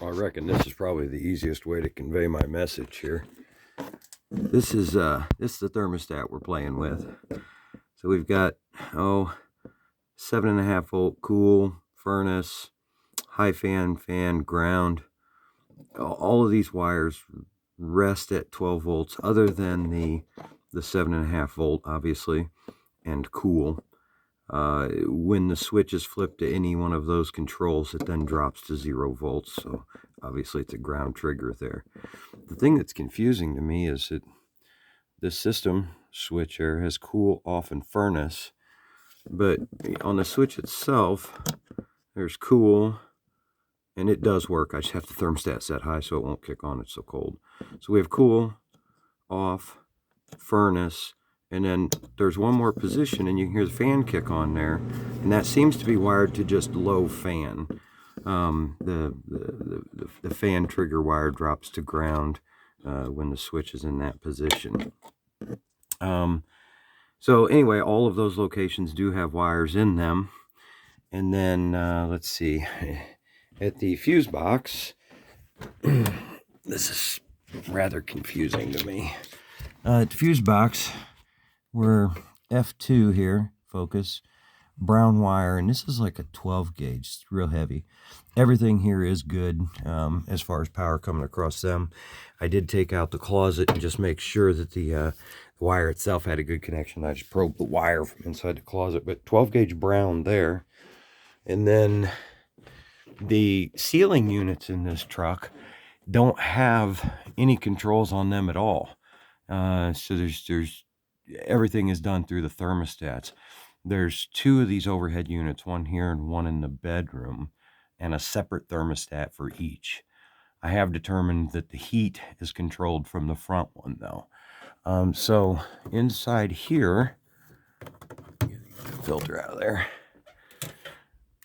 I reckon this is probably the easiest way to convey my message here. This is the thermostat we're playing with. So we've got 7.5 volt cool, furnace, high fan, ground. All of these wires rest at 12 volts, other than the 7.5 volt, obviously, and cool. When the switch is flipped to any one of those controls, it then drops to 0 volts. So obviously it's a ground trigger there. The thing that's confusing to me is that this system switcher has cool, off, and furnace, but on the switch itself, there's cool, and it does work. I just have the thermostat set high so it won't kick on, it's so cold. So we have cool, off, furnace, and then there's one more position, and you can hear the fan kick on there, and that seems to be wired to just low fan. The fan trigger wire drops to ground when the switch is in that position. So anyway, all of those locations do have wires in them. And then let's see, at the fuse box, this is rather confusing to me. At the fuse box, we're F2 here, focus, brown wire, and this is like a 12 gauge. It's real heavy. Everything here is good as far as power coming across them. I did take out the closet and just make sure that the wire itself had a good connection. I just probed the wire from inside the closet, but 12 gauge brown there. And then the ceiling units in this truck don't have any controls on them at all. So there's everything is done through the thermostats. There's 2 of these overhead units, one here and one in the bedroom, and a separate thermostat for each. I have determined that the heat is controlled from the front one though. So inside here, filter out of there.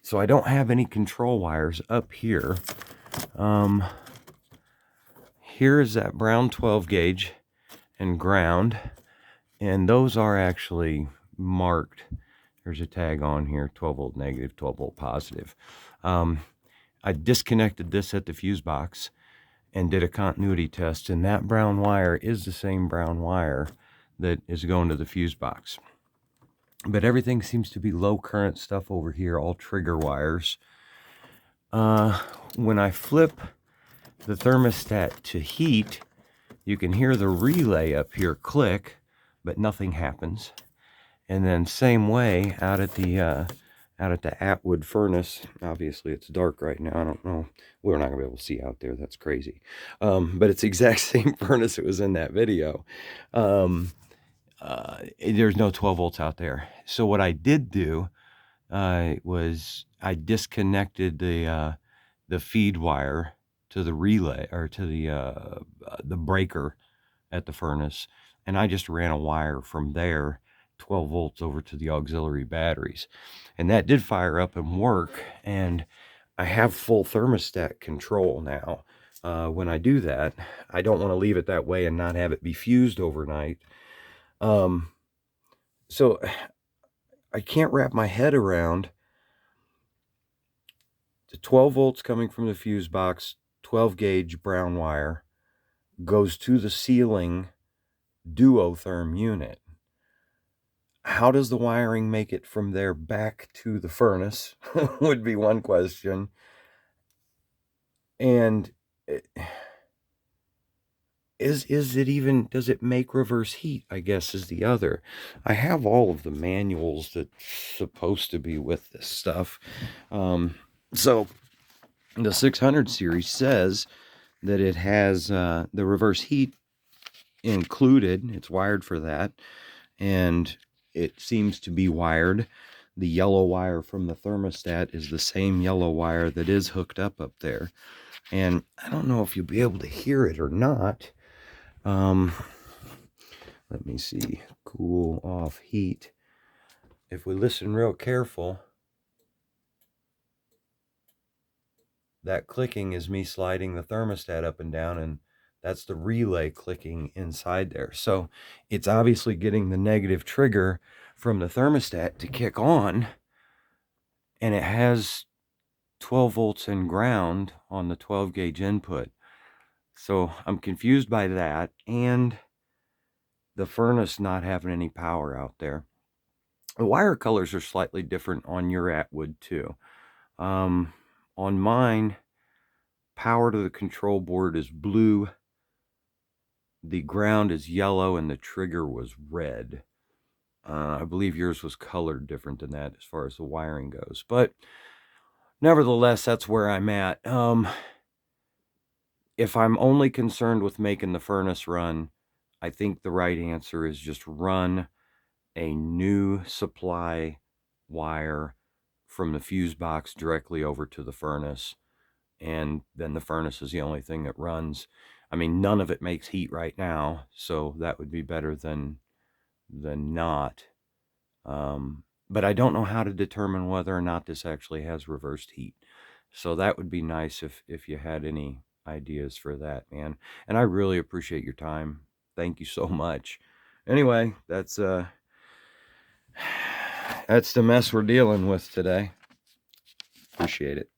So I don't have any control wires up here. Here is that brown 12 gauge and ground, and those are actually marked. There's a tag on here, 12 volt negative, 12 volt positive. I disconnected this at the fuse box and did a continuity test, and that brown wire is the same brown wire that is going to the fuse box. But everything seems to be low current stuff over here, all trigger wires. When I flip the thermostat to heat, you can hear the relay up here click, but nothing happens. And then same way out at the Atwood furnace. Obviously it's dark right now. I don't know. We're not gonna be able to see out there. That's crazy. But it's the exact same furnace that was in that video. There's no 12 volts out there. So what I did do was I disconnected the feed wire to the relay, or to the breaker at the furnace, and I just ran a wire from there 12 volts over to the auxiliary batteries, and that did fire up and work, and I have full thermostat control now. When I do that, I don't want to leave it that way and not have it be fused overnight. So I can't wrap my head around the 12 volts coming from the fuse box, 12 gauge brown wire, goes to the ceiling duo-therm unit. How does the wiring make it from there back to the furnace would be one question. And does it make reverse heat, I guess, is the other. I have all of the manuals that's supposed to be with this stuff. So the 600 series says that it has the reverse heat included. It's wired for that, and it seems to be wired. The yellow wire from the thermostat is the same yellow wire that is hooked up there, and I don't know if you'll be able to hear it or not. Let me see. Cool, off, heat. If we listen real careful, that clicking is me sliding the thermostat up and down, and that's the relay clicking inside there. So it's obviously getting the negative trigger from the thermostat to kick on, and it has 12 volts and ground on the 12 gauge input. So I'm confused by that, and the furnace not having any power out there. The wire colors are slightly different on your Atwood too. On mine, power to the control board is blue, the ground is yellow, and the trigger was red. I believe yours was colored different than that as far as the wiring goes, but nevertheless, that's where I'm at. If I'm only concerned with making the furnace run, I think the right answer is just run a new supply wire from the fuse box directly over to the furnace, and then the furnace is the only thing that runs. I mean, none of it makes heat right now, so that would be better than not. But I don't know how to determine whether or not this actually has reversed heat. So that would be nice if you had any ideas for that, man. And I really appreciate your time. Thank you so much. Anyway, that's the mess we're dealing with today. Appreciate it.